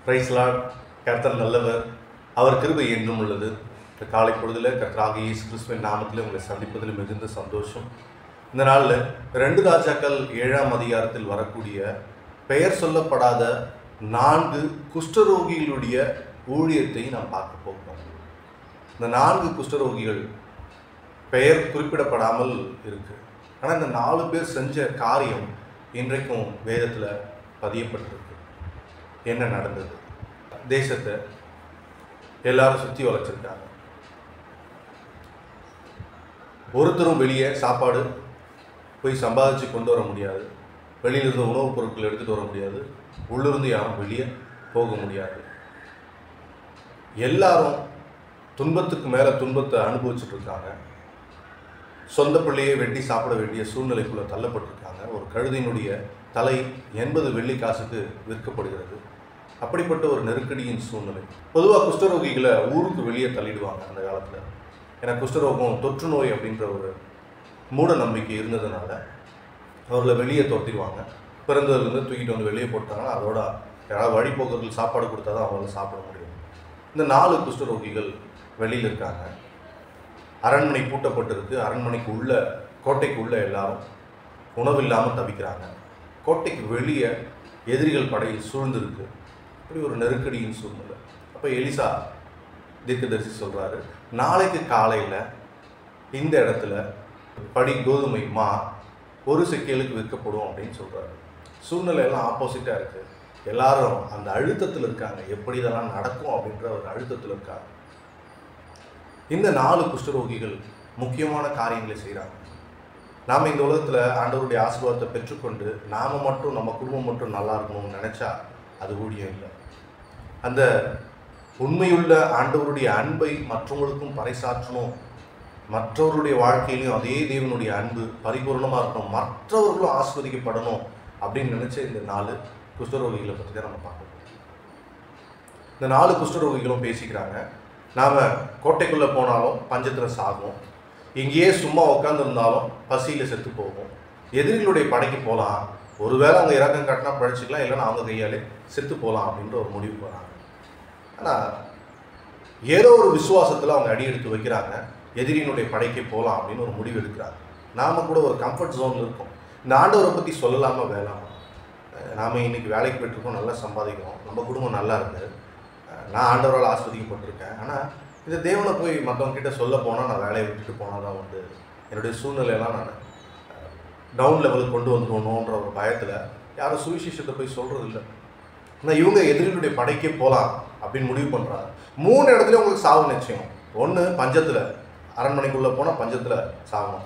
Price Lord. கர்த்தர் நல்லவர், அவர் கிருபை என்றும் உள்ளது. இந்த காலை பொழுதில் கர்த்தராகிய இயேசு கிறிஸ்துவின் நாமத்தில் உங்களை சந்திப்பதில் மிகுந்த சந்தோஷம். இந்த நாளில் 2 ராஜாக்கள் 7ஆம் அதிகாரத்தில் வரக்கூடிய பெயர் சொல்லப்படாத 4 குஷ்டரோகிகளுடைய ஊழியத்தை நாம் பார்க்க போகிறோம். இந்த 4 குஷ்டரோகிகள் பெயர் குறிப்பிடப்படாமல் இருக்கு. ஆனால் இந்த 4 பேர் செஞ்ச காரியம் இன்றைக்கும் வேதத்தில் பதியப்பட்டிருக்கு. என்ன நடந்தது? தேசத்தை எல்லாரும் சுற்றி வளைச்சிருக்காங்க. ஒருத்தரும் வெளியே சாப்பாடு போய் சம்பாதிச்சு கொண்டு வர முடியாது. வெளியிலிருந்து உணவுப் பொருட்கள் எடுத்துகிட்டு வர முடியாது. உள்ளிருந்து யாரும் வெளியே போக முடியாது. எல்லாரும் துன்பத்துக்கு மேலே துன்பத்தை அனுபவிச்சுட்டு இருக்காங்க. சொந்த பிள்ளையை வெட்டி சாப்பிட வேண்டிய சூழ்நிலைக்குள்ளே தள்ளப்பட்டிருக்காங்க. ஒரு கழுதையினுடைய தலை 80 வெள்ளி காசுக்கு விற்கப்படுகிறது. அப்படிப்பட்ட ஒரு நெருக்கடியின் சூழ்நிலை. பொதுவாக குஷ்டரோகிகளை ஊருக்கு வெளியே தள்ளிடுவாங்க அந்த காலத்தில். ஏன்னா குஷ்டரோகம் தொற்று நோய் அப்படின்ற ஒரு மூட நம்பிக்கை இருந்ததுனால அவர்களை வெளியே தொட்டிடுவாங்க. பிறந்ததுலேருந்து தூக்கிட்டு வந்து வெளியே போட்டாங்கன்னா அதோட யாராவது வழிபோக்கர்கள் சாப்பாடு கொடுத்தா தான் அவங்களால சாப்பிட முடியும். இந்த 4 குஷ்டரோகிகள் வெளியில் இருக்காங்க. அரண்மனை பூட்டப்பட்டிருக்கு. அரண்மனைக்கு உள்ள, கோட்டைக்கு உள்ள எல்லாரும் உணவு இல்லாமல் தவிக்கிறாங்க. கோட்டைக்கு வெளியே எதிரிகள் படை சூழ்ந்திருக்கு. இப்படி ஒரு நெருக்கடியின் சூழ்நிலை. அப்போ எலிசா தீர்க்கதரிசி சொல்கிறாரு, நாளைக்கு காலையில் இந்த இடத்துல படி கோதுமை மா 1 செக்கேலுக்கு விற்கப்படும் அப்படின்னு சொல்கிறாரு. சூழ்நிலை எல்லாம் ஆப்போசிட்டாக இருக்குது. எல்லாரும் அந்த அழுத்தத்தில் இருக்காங்க. எப்படி இதெல்லாம் நடக்கும் அப்படின்ற ஒரு அழுத்தத்தில் இருக்காங்க. இந்த 4 குஷ்டரோகிகள் முக்கியமான காரியங்களை செய்கிறாங்க. நாம் இந்த உலகத்தில் ஆண்டவருடைய ஆசீர்வாதத்தை பெற்றுக்கொண்டு நாம் மட்டும், நம்ம குடும்பம் மட்டும் நல்லா இருக்கணும்னு நினச்சா அது ஊழியம் இல்லை. அந்த உண்மையுள்ள ஆண்டவருடைய அன்பை மற்றவங்களுக்கும் பறைசாற்றணும். மற்றவருடைய வாழ்க்கையிலையும் அதே தேவனுடைய அன்பு பரிபூர்ணமாக இருக்கணும், மற்றவர்களும் ஆஸ்வதிக்கப்படணும் அப்படின்னு நினச்ச இந்த 4 குஷ்டரோகிகளை பற்றி தான் நம்ம பார்க்கணும். இந்த 4 குஷ்டரோகிகளும் பேசிக்கிறாங்க. நாம் கோட்டைக்குள்ளே போனாலும் பஞ்சத்தில் சாகும், இங்கேயே சும்மா உட்காந்துருந்தாலும் பசியில் செத்து போகும். எதிரிகளுடைய படைக்கு போகலாம், ஒருவேளை அவங்க இறக்கம் காட்டினா பழிச்சிக்கலாம், இல்லைன்னா அவங்க கையாலே செத்து போகலாம் அப்படின்ற ஒரு முடிவு போகிறாங்க. ஆனால் ஏதோ ஒரு விசுவாசத்தில் அவங்க அடி எடுத்து வைக்கிறாங்க. எதிரியினுடைய படைக்கு போகலாம் அப்படின்னு ஒரு முடிவு எடுக்கிறாங்க. நாம் கூட ஒரு கம்ஃபர்ட் ஜோனில் இருக்கோம். இந்த ஆண்டவரை பற்றி சொல்லலாமா வேணாமா? நாம் இன்றைக்கி வேலைக்கு போய்ட்டுருக்கோம், நல்லா சம்பாதிக்கிறோம், நம்ம குடும்பம் நல்லா இருக்குது, நான் ஆண்டவரால் ஆஸ்வதிக்கப்பட்டிருக்கேன். ஆனால் இந்த தேவனை போய் மற்றவங்ககிட்ட சொல்ல போனால் நான் வேலையை விட்டுட்டு போனால் தான் வந்து என்னுடைய சூழ்நிலையெல்லாம் நான் டவுன் லெவலுக்கு கொண்டு வந்துடணுன்ற ஒரு பயத்தில் யாரும் சுவிசேஷத்தை போய் சொல்கிறது இல்லை. ஆனால் இவங்க எதிரிகளுடைய படைக்கே போகலாம் அப்படின்னு முடிவு பண்ணுறாங்க. 3 இடத்துல உங்களுக்கு சாவு நிச்சயம். ஒன்று பஞ்சத்தில், அரண்மனைக்குள்ளே போனால் பஞ்சத்தில் சாகணும்.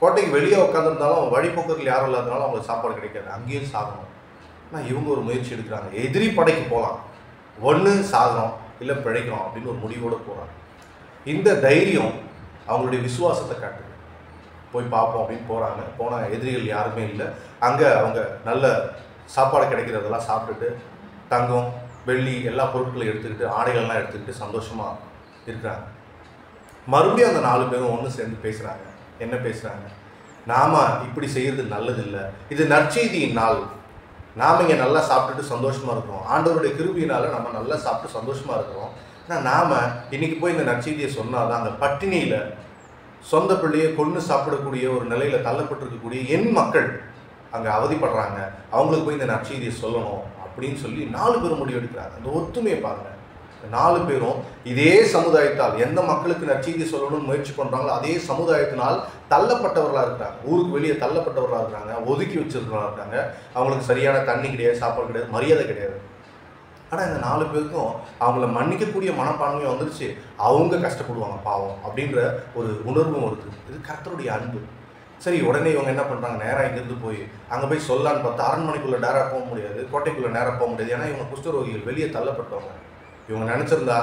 கோட்டைக்கு வெளியே உட்காந்துருந்தாலும் வழிபோக்கர்கள் யாரும் இல்லாதனால அவங்களுக்கு சாப்பாடு கிடைக்காது, அங்கேயும் சாகணும். ஆனால் இவங்க ஒரு முயற்சி எடுக்கிறாங்க. எதிரி படைக்கு போகலாம், ஒன்று சாகணும் இல்லை பிழைக்கணும் அப்படின்னு ஒரு முடிவோடு போகிறாங்க. இந்த தைரியம் அவங்களுடைய விசுவாசத்தை காட்டுது. போய் பார்ப்போம் அப்படின்னு போகிறாங்க. போனால் எதிரிகள் யாருமே இல்லை. அங்கே அவங்க நல்ல சாப்பாடு கிடைக்கிறதெல்லாம் சாப்பிட்டுட்டு தங்கம் வெள்ளி எல்லா பொருட்களையும் எடுத்துக்கிட்டு ஆடைகள்லாம் எடுத்துக்கிட்டு சந்தோஷமாக இருக்கிறாங்க. மறுபடியும் அந்த 4 பேரும் ஒன்று சேர்ந்து பேசுகிறாங்க. என்ன பேசுகிறாங்க? நாம் இப்படி செய்கிறது நல்லதில்லை, இது நற்செய்தியின் நாள், நாம் இங்கே நல்லா சாப்பிட்டுட்டு சந்தோஷமாக இருக்கிறோம், ஆண்டவருடைய கிருபையினால் நம்ம நல்லா சாப்பிட்டு சந்தோஷமாக இருக்கிறோம். ஆனால் நாம் இன்றைக்கி போய் இந்த நற்செய்தியை சொன்னால் தான் அந்த பட்டினியில் சொந்த பிள்ளையை கொன்று சாப்பிடக்கூடிய ஒரு நிலையில் தள்ளப்பட்டிருக்கக்கூடிய என் மக்கள் அங்கே அவதிப்படுறாங்க, அவங்களுக்கு போய் இந்த நற்செய்தியை சொல்லணும் அப்படின்னு சொல்லி 4 பேரும் முடிவெடுக்கிறாங்க. அந்த ஒத்துமையை பாருங்கள். 4 பேரும் இதே சமுதாயத்தால் எந்த மக்களுக்கு நற்செய்தி சொல்லணும்னு முயற்சி பண்ணுறாங்களோ அதே சமுதாயத்தினால் தள்ளப்பட்டவர்களாக இருக்கிறாங்க. ஊருக்கு வெளியே தள்ளப்பட்டவர்களாக இருக்கிறாங்க, ஒதுக்கி வச்சிருக்கிறவர்களாக இருக்காங்க. அவங்களுக்கு சரியான தண்ணி கிடையாது, சாப்பாடு கிடையாது, மரியாதை கிடையாது. ஆனால் இந்த 4 பேருக்கும் அவங்கள மன்னிக்கக்கூடிய மனப்பான்மையும் வந்துருச்சு. அவங்க கஷ்டப்படுவாங்க பாவம் அப்படின்ற ஒரு உணர்வும் வருது. இது கர்த்தருடைய அன்பு. சரி, உடனே இவங்க என்ன பண்ணுறாங்க? நேராக இங்கேருந்து போய் அங்கே போய் சொல்லலான்னு பார்த்தா அரண்மனைக்குள்ளே நேராக போக முடியாது, கோட்டைக்குள்ளே நேராக போக முடியாது. ஏன்னா இவங்க குஷ்டரோகிகள், வெளியே தள்ளப்பட்டவங்க. இவங்க நினச்சிருந்தா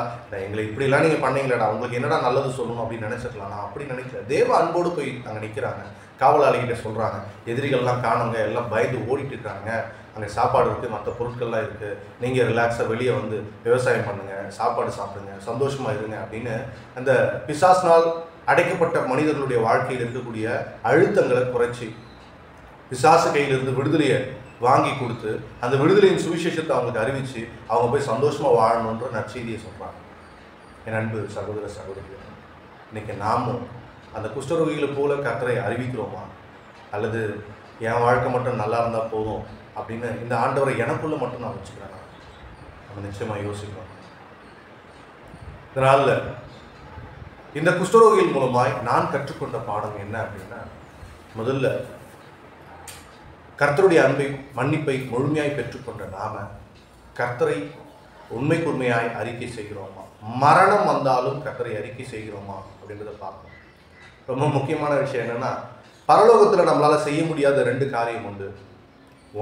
எங்களை இப்படிலாம் நீங்கள் பண்ணீங்களடா, உங்களுக்கு என்னடா நல்லது சொல்லணும் அப்படின்னு நினச்சிருக்கலாம். நான் அப்படி நினைக்கல. தேவ அன்போடு போய் அங்கே நிற்கிறாங்க. காவலாளிகிட்ட சொல்கிறாங்க, எதிரிகள்லாம் காணுங்க, எல்லாம் பயந்து ஓடிட்டு இருக்காங்க, அங்கே சாப்பாடு இருக்குது, மற்ற பொருட்கள்லாம் இருக்குது, நீங்கள் ரிலாக்ஸாக வெளியே வந்து விவசாயம் பண்ணுங்கள், சாப்பாடு சாப்பிடுங்க, சந்தோஷமாக இருங்க அப்படின்னு அந்த பிசாசினால் அடைக்கப்பட்ட மனிதர்களுடைய வாழ்க்கையில் இருக்கக்கூடிய அழுத்தங்களை குறைச்சி பிசாசு கையிலிருந்து விடுதலையை வாங்கி கொடுத்து அந்த விடுதலையின் சுவிசேஷத்தை அவங்களுக்கு அறிவித்து அவங்க போய் சந்தோஷமாக வாழணுன்ற நற்செய்தியை சொல்கிறாங்க. என் அன்பு சகோதர சகோதரிகள், இன்றைக்கி நாமும் அந்த குஷ்டரோகிகளை போல கர்த்தரை அறிவிக்கிறோமா, அல்லது என் வாழ்க்கை மட்டும் நல்லா இருந்தால் போதும் அப்படின்னு இந்த ஆண்டவரை எனக்குள்ளே மட்டும் நான் வச்சுக்கிறேன்? நம்ம நிச்சயமாக யோசிக்கணும். இதனால் இந்த குஷ்டரோகிகள் மூலமாய் நான் கற்றுக்கொண்ட பாடம் என்ன அப்படின்னா, முதல்ல கர்த்தருடைய அன்பை மன்னிப்பை முழுமையாய் பெற்றுக்கொண்ட நாம கர்த்தரை உண்மைக்கு உண்மையாய் அறிக்கை செய்கிறோமா, மரணம் வந்தாலும் கர்த்தரை அறிக்கை செய்கிறோமா அப்படின்றத பார்க்கணும். ரொம்ப முக்கியமான விஷயம் என்னென்னா, பரலோகத்தில் நம்மளால் செய்ய முடியாத 2 காரியம் உண்டு.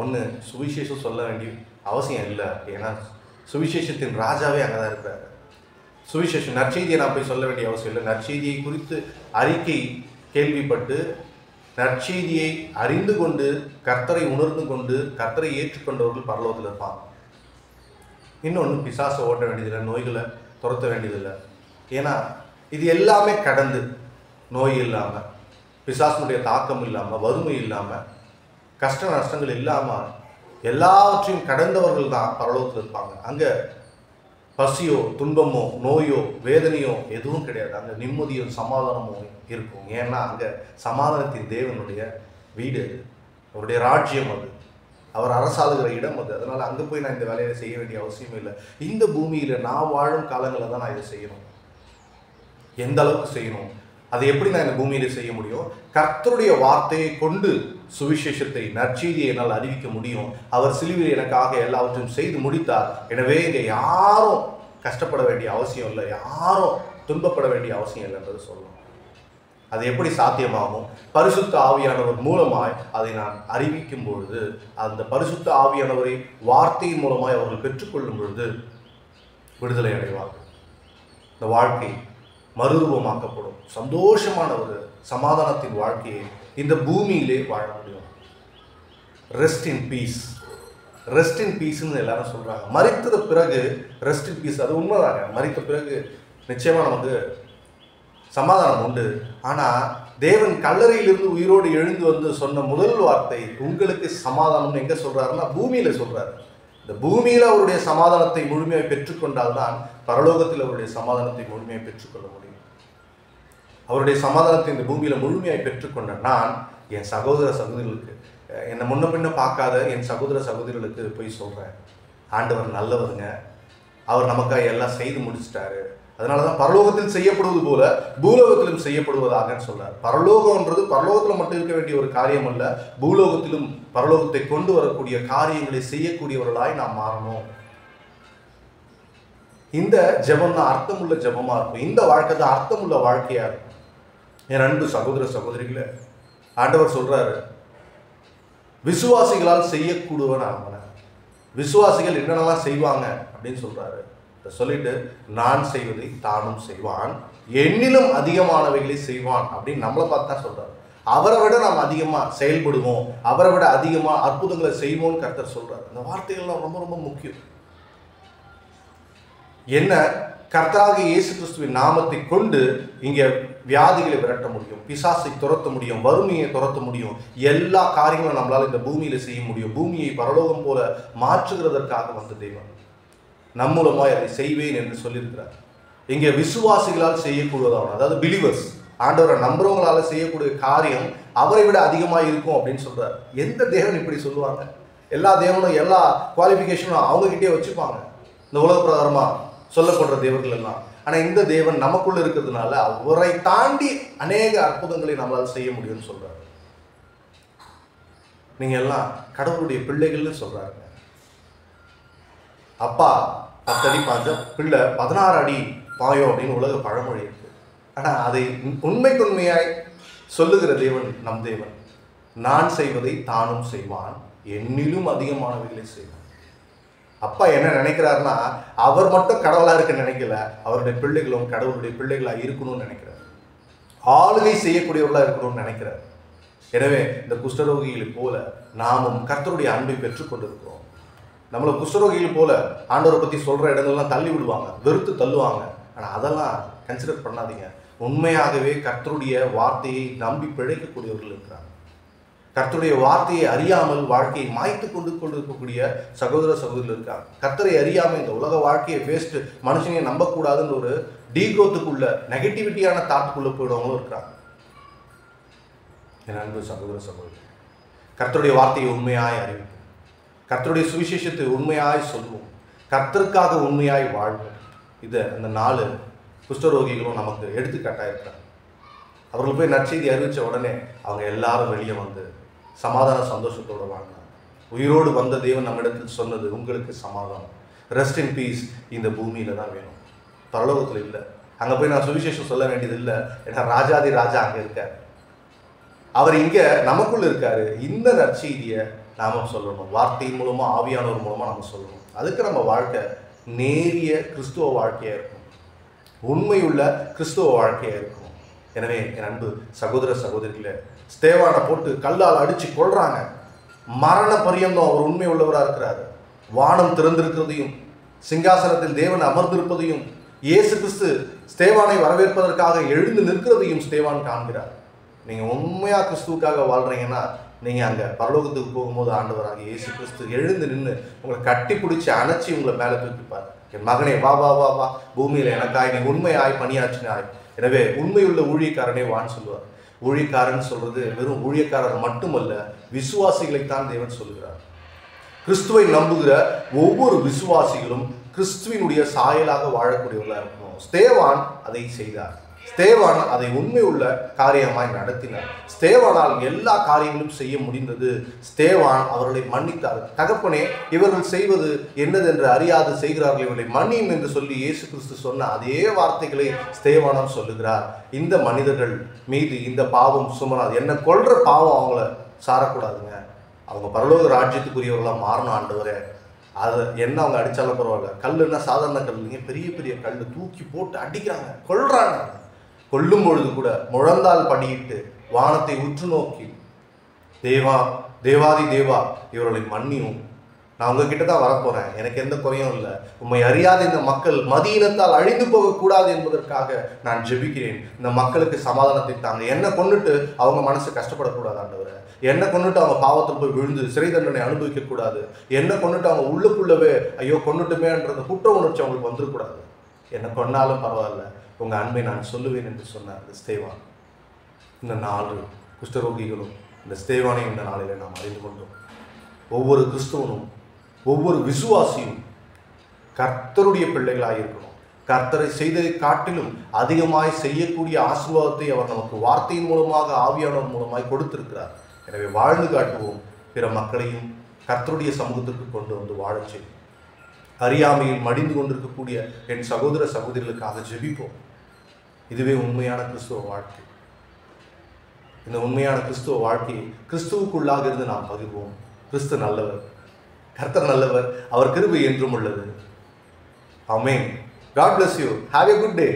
ஒன்று, சுவிசேஷம் சொல்ல வேண்டிய அவசியம் இல்லை, ஏன்னா சுவிசேஷத்தின் ராஜாவே அங்கே தான் இருக்கிறாரு. சுவிசேஷம் நற்செய்தியை நான் போய் சொல்ல வேண்டிய அவசியம் இல்லை. நற்செய்தியை குறித்து அறிக்கை கேள்விப்பட்டு நற்செய்தியை அறிந்து கொண்டு கர்த்தரை உணர்ந்து கொண்டு கர்த்தரை ஏற்றுக்கொண்டவர்கள் பரலோகத்தில் இருப்பாங்க. இன்னொன்று, பிசாசை ஓட்ட வேண்டியதில்லை, நோய்களை துரத்த வேண்டியதில்லை. ஏன்னா இது எல்லாமே கடந்து, நோய் இல்லாமல், பிசாசனுடைய தாக்கம் இல்லாமல், வறுமை இல்லாமல், கஷ்ட நஷ்டங்கள் இல்லாமல் எல்லாவற்றையும் கடந்தவர்கள் தான் பரலோகத்தில் இருப்பாங்க. அங்கே பசியோ துன்பமோ நோயோ வேதனையோ எதுவும் கிடையாது. அங்கே நிம்மதியோ சமாதானமோ இருக்கும். ஏன்னா அங்கே சமாதானத்தின் தேவனுடைய வீடு அது, அவருடைய ராஜ்யம் அது, அவர் அரசாளுகிற இடம் அது. அதனால் அங்கே போய் நான் இந்த வேலையை செய்ய வேண்டிய அவசியம் இல்லை. இந்த பூமியில் நான் வாழும் காலங்களில் தான் நான் இதை செய்யணும். எந்த அளவுக்கு செய்யணும், அதை எப்படி நான் இந்த பூமியில் செய்ய முடியும்? கர்த்தருடைய வார்த்தையை கொண்டு சுவிசேஷத்தை நற்செய்தியை என்னால் அறிவிக்க முடியும். அவர் சிலுவையில் எனக்காக எல்லாவற்றையும் செய்து முடித்தார். எனவே இங்கே யாரும் கஷ்டப்பட வேண்டிய அவசியம் இல்லை, யாரும் துன்பப்பட வேண்டிய அவசியம் இல்லை என்றது சொல்லணும். அது எப்படி சாத்தியமாகும்? பரிசுத்த ஆவியானவர் மூலமாய் அதை நான் அறிவிக்கும் பொழுது, அந்த பரிசுத்த ஆவியானவரை வார்த்தையின் மூலமாய் அவர்கள் பெற்றுக்கொள்ளும் பொழுது விடுதலை அடைவார்கள். இந்த வாழ்க்கை மறுரூபமாக்கப்படும். சந்தோஷமான ஒரு சமாதானத்தின் வாழ்க்கையை இந்த பூமியிலே வாழ முடியும். Rest in peace, rest in பீஸ்ன்னு எல்லாரும் சொல்கிறாங்க. மரித்த பிறகு ரெஸ்ட் இன் பீஸ், அது உண்மைதாங்க. மரித்த பிறகு நிச்சயமாக நமக்கு சமாதானம் உண்டு. ஆனால் தேவன் கல்லறையிலிருந்து உயிரோடு எழுந்து வந்து சொன்ன முதல் வார்த்தை, உங்களுக்கு சமாதானம் எங்கே சொல்கிறாருன்னா பூமியில் சொல்கிறாரு. இந்த பூமியில் அவருடைய சமாதானத்தை முழுமையாக பெற்றுக்கொண்டால்தான் பரலோகத்தில் அவருடைய சமாதானத்தை முழுமையாக பெற்றுக்கொள்ள முடியும். அவருடைய சமாதானத்தை இந்த பூமியில் முழுமையாக பெற்றுக்கொண்ட நான் என் சகோதர சகோதரிகளுக்கு, என்னை முன்ன பின்ன பார்க்காத என் சகோதர சகோதரிகளுக்கு போய் சொல்கிறேன், ஆண்டவர் நல்லவருங்க, அவர் நமக்காக எல்லாம் செய்து முடிச்சிட்டாரு. அதனால தான் பரலோகத்தில் செய்யப்படுவது போல பூலோகத்திலும் செய்யப்படுவதாகன்னு சொல்றார். பரலோகம்ன்றது பரலோகத்தில் மட்டும் இருக்க வேண்டிய ஒரு காரியம் அல்ல, பூலோகத்திலும் பரலோகத்தை கொண்டு வரக்கூடிய காரியங்களை செய்யக்கூடியவர்களாய் நாம் மாறணும். இந்த ஜெபம் தான் அர்த்தமுள்ள ஜெபமா இருக்கும். இந்த வாழ்க்கை தான் அர்த்தமுள்ள வாழ்க்கையா இருக்கும். என் அன்பு சகோதர சகோதரிகளே, ஆண்டவர் சொல்றாரு, விசுவாசிகளால் செய்யக்கூடுவன் அவன. விசுவாசிகள் என்னென்னலாம் செய்வாங்க அப்படின்னு சொல்றாரு. சொல்லிட்டு, நான் செய்வதை தானும் செய்வான், என்னிலும் அதிகமானவைகளை செய்வான் அப்படின்னு நம்மளை பார்த்து தான் சொல்றாரு. அவரை விட நாம் அதிகமாக செயல்படுவோம், அவரை விட அதிகமாக அற்புதங்களை செய்வோம்னு கர்த்தர் சொல்றாரு. இந்த வார்த்தைகள்லாம் ரொம்ப ரொம்ப முக்கியம். என்ன, கர்த்தராகிய இயேசு கிறிஸ்துவின் நாமத்தை கொண்டு இங்கே வியாதிகளை விரட்ட முடியும், பிசாசை துரத்த முடியும், வறுமையை துரத்த முடியும், எல்லா காரியங்களும் நம்மளால் இந்த பூமியில செய்ய முடியும். பூமியை பரலோகம் போல மாற்றுகிறதற்காக வந்த தெய்வம் நம் மூலமாய் அதை செய்வேன் என்று சொல்லியிருக்கிறார். இங்கே விசுவாசிகளால் செய்யக்கூடியதான, அதாவது பிலீவர்ஸ், ஆண்டவரை நம்புறவங்களால செய்யக்கூடிய காரியம் அவரை விட அதிகமாக இருக்கும் அப்படின்னு சொல்றாரு. எந்த தேவன் இப்படி சொல்லுவாங்க? எல்லா தேவனும் எல்லா குவாலிஃபிகேஷனும் அவங்ககிட்டே வச்சுப்பாங்க, இந்த உலக பிரகாரமா சொல்லப்படுற தேவர்கள் எல்லாம். ஆனால் இந்த தேவன் நமக்குள்ள இருக்கிறதுனால அவரை தாண்டி அநேக அற்புதங்களை நம்மளால் செய்ய முடியும்னு சொல்றாரு. நீங்க எல்லாம் கடவுளுடைய பிள்ளைகள்னு சொல்றாரு. அப்பா 10 அடி பாஞ்ச பிள்ளை 16 அடி பாயும் அப்படின்னு உலக பழமொழி இருக்கு. ஆனால் அதை உண்மைக்குண்மையாய் சொல்லுகிற தேவன் நம் தேவன். நான் செய்வதை தானும் செய்வான், என்னிலும் அதிகமானவைகளை செய்வான். அப்பா என்ன நினைக்கிறாருன்னா, அவர் மட்டும் கடவுளாக இருக்க நினைக்கல, அவருடைய பிள்ளைகளும் கடவுளுடைய பிள்ளைகளாக இருக்கணும்னு நினைக்கிறார். ஆளுகை செய்யக்கூடியவர்களாக இருக்கணும்னு நினைக்கிறார். எனவே இந்த குஷ்டரோகிகளை போல நாமும் கர்த்தருடைய அன்பை பெற்றுக்கொண்டிருக்கிறோம். நம்மளை குஷ்டரோகிகள் போல ஆண்டவரை பற்றி சொல்கிற இடங்கள்லாம் தள்ளி விடுவாங்க, வெறுத்து தள்ளுவாங்க. ஆனால் அதெல்லாம் கன்சிடர் பண்ணாதீங்க. உண்மையாகவே கர்த்தருடைய வார்த்தையை நம்பி பிழைக்கக்கூடியவர்கள் இருக்கிறாங்க. கர்த்தருடைய வார்த்தையை அறியாமல் வாழ்க்கையை மாய்த்து கொண்டிருக்கக்கூடிய சகோதர சகோதரிகள் இருக்காங்க. கர்த்தரை அறியாமல் இந்த உலக வாழ்க்கையை வேஸ்ட், மனுஷனையை நம்பக்கூடாதுன்னு ஒரு டீக்ரோத்துக்குள்ள நெகட்டிவிட்டியான தாட்டுக்குள்ள போயிடுவவங்களும் இருக்கிறாங்க. என் அன்பு சகோதர சகோதரி, கர்த்தருடைய வார்த்தையை உண்மையாய் அறிவிப்போம், கர்த்தருடைய சுவிசேஷத்தை உண்மையாய் சொல்லுவோம், கர்த்தருக்காக உண்மையாய் வாழ்வோம். இதை அந்த 4 குஷ்டரோகிகளும் நமக்கு எடுத்துக்காட்டாக இருக்கிறாங்க. அவர்கள் போய் நற்செய்தி அறிவித்த உடனே அவங்க எல்லாரும் வெளியே வந்து சமாதான சந்தோஷத்தோடு வாழ்ந்தாங்க. உயிரோடு வந்த தேவன் நம்மிடத்தில் சொன்னது, உங்களுக்கு சமாதானம், ரெஸ்ட் இன் பீஸ் இந்த பூமியில தான் வேணும், பரலோகத்தில் இல்லை. அங்கே போய் நான் சுவிசேஷம் சொல்ல வேண்டியது இல்லை, ஏன்னா ராஜாதி ராஜா அங்கே இருக்கார், அவர் இங்கே நமக்குள்ள இருக்காரு. இந்த நற்செய்தியை நாம சொல்லணும், வார்த்தையின் மூலமா ஆவியானவர் மூலமா நம்ம சொல்லணும். அதுக்கு நம்ம வாழ்க்கை நேரிய கிறிஸ்துவ வாழ்க்கையா இருக்கும், உண்மையுள்ள கிறிஸ்துவ வாழ்க்கையா இருக்கும். எனவே என் அன்பு சகோதர சகோதரிகளே, ஸ்தேவானை போட்டு கல்லால் அடிச்சு கொள்றாங்க, மரண பரியந்தம் அவர் உண்மை உள்ளவராக இருக்கிறாரு. வானம் திறந்திருக்கிறதையும் சிங்காசனத்தில் தேவன் அமர்ந்திருப்பதையும் இயேசு கிறிஸ்து ஸ்தேவானை வரவேற்பதற்காக எழுந்து நிற்கிறதையும் ஸ்தேவான் காண்கிறார். நீங்கள் உண்மையாக கிறிஸ்துவுக்காக வாழ்கிறீங்கன்னா நீங்கள் அங்கே பரலோகத்துக்கு போகும்போது ஆண்டவராக இயேசு கிறிஸ்து எழுந்து நின்று உங்களை கட்டி பிடிச்சி அணைச்சி உங்களை மேலே தூக்கிப்பார். என் மகனே வா வா வா வா, பூமியில் எனக்காய் நீ உண்மையாய் பணியாற்றினாய். எனவே உண்மையுள்ள ஊழியக்காரனே வான்னு சொல்லுவார். ஊழியக்காரன் சொல்றது வெறும் ஊழியக்காரர் மட்டுமல்ல, விசுவாசிகளைத்தான் தேவன் சொல்லுகிறார். கிறிஸ்துவை நம்புகிற ஒவ்வொரு விசுவாசிகளும் கிறிஸ்துவினுடைய சாயலாக வாழக்கூடியவர்களாக இருக்கணும். ஸ்தேவான் அதை செய்தார். ஸ்தேவான் அதை உண்மை உள்ள காரியமாய் நடத்தினார். ஸ்தேவானால் எல்லா காரியங்களும் செய்ய முடிந்தது. ஸ்தேவான் அவர்களை மன்னித்தார். தகப்பனே, இவர்கள் செய்வது என்னதென்று அறியாது செய்கிறார்கள், இவர்களை மன்னியும் என்று சொல்லி இயேசு கிறிஸ்து சொன்ன அதே வார்த்தைகளை ஸ்தேவானம் சொல்லுகிறார். இந்த மனிதர்கள் மீது இந்த பாவம் சுமராது, என்ன கொல்ற பாவம் அவங்கள சாரக்கூடாதுங்க, அவங்க பரலோக ராஜ்யத்துக்குரியவர்களாக மாறணும் ஆண்டவரே. அது என்ன அவங்க அடித்தாலும் பரவாயில்ல, கல்லுன்னா சாதாரண கல் இல்லைங்க, பெரிய பெரிய கல் தூக்கி போட்டு அடிக்கிறாங்க, கொல்றாங்க. கொல்லும் பொழுது கூட முழந்தால் படியிட்டு வானத்தை உற்று நோக்கி, தேவா தேவாதி தேவா இவர்களை மன்னியும், நான் உங்ககிட்ட தான் வரப்போறேன், எனக்கு எந்த குறையும் இல்லை, உண்மை அறியாத இந்த மக்கள் மதியினத்தால் அழிந்து போகக்கூடாது என்பதற்காக நான் ஜெபிக்கிறேன். இந்த மக்களுக்கு சமாதானத்தை தாங்க, என்னை கொண்டுட்டு அவங்க மனசு கஷ்டப்படக்கூடாது ஆண்டவரே, என்னை கொண்டுட்டு அவங்க பாவத்தில் போய் விழுந்து சிறை தண்டனை அனுபவிக்கக்கூடாது, என்னை கொண்டுட்டு அவங்க உள்ளுக்குள்ளவே ஐயோ கொண்டுட்டுமேன்றது குற்ற உணர்ச்சி அவங்களுக்கு வந்துடக்கூடாது. என்னை கொன்னாலும் பரவாயில்ல, உங்கள் அன்பை நான் சொல்லுவேன் என்று சொன்னார் ஸ்தேவான். இந்த 4 குஷ்டரோகிகளும் இந்த ஸ்தேவானை இந்த நாளில் நாம் அறிந்து கொண்டோம். ஒவ்வொரு கிறிஸ்தவனும் ஒவ்வொரு விசுவாசியும் கர்த்தருடைய பிள்ளைகளாக இருக்கணும். கர்த்தரை செய்ததை காட்டிலும் அதிகமாய் செய்யக்கூடிய ஆசீர்வாதத்தை அவர் நமக்கு வார்த்தையின் மூலமாக ஆவியானவர் மூலமாய் கொடுத்திருக்கிறார். எனவே வாழ்ந்து காட்டுவோம், பிற மக்களையும் கர்த்தருடைய சமூகத்திற்கு கொண்டு வந்து வாழச் செய்வோம். அறியாமையில் மடிந்து கொண்டிருக்கக்கூடிய என் சகோதர சகோதரிகளுக்காக ஜெபிப்போம். இதுவே உண்மையான கிறிஸ்துவ வாழ்க்கை. இந்த உண்மையான கிறிஸ்துவ வாழ்க்கையை கிறிஸ்துவுக்குள்ளாக இருந்து நாம் பகிர்வோம். கிறிஸ்து நல்லவர், கர்த்தர் நல்லவர், அவர் கிருபை என்றும் உள்ளது. ஆமென். God bless you. Have a good day.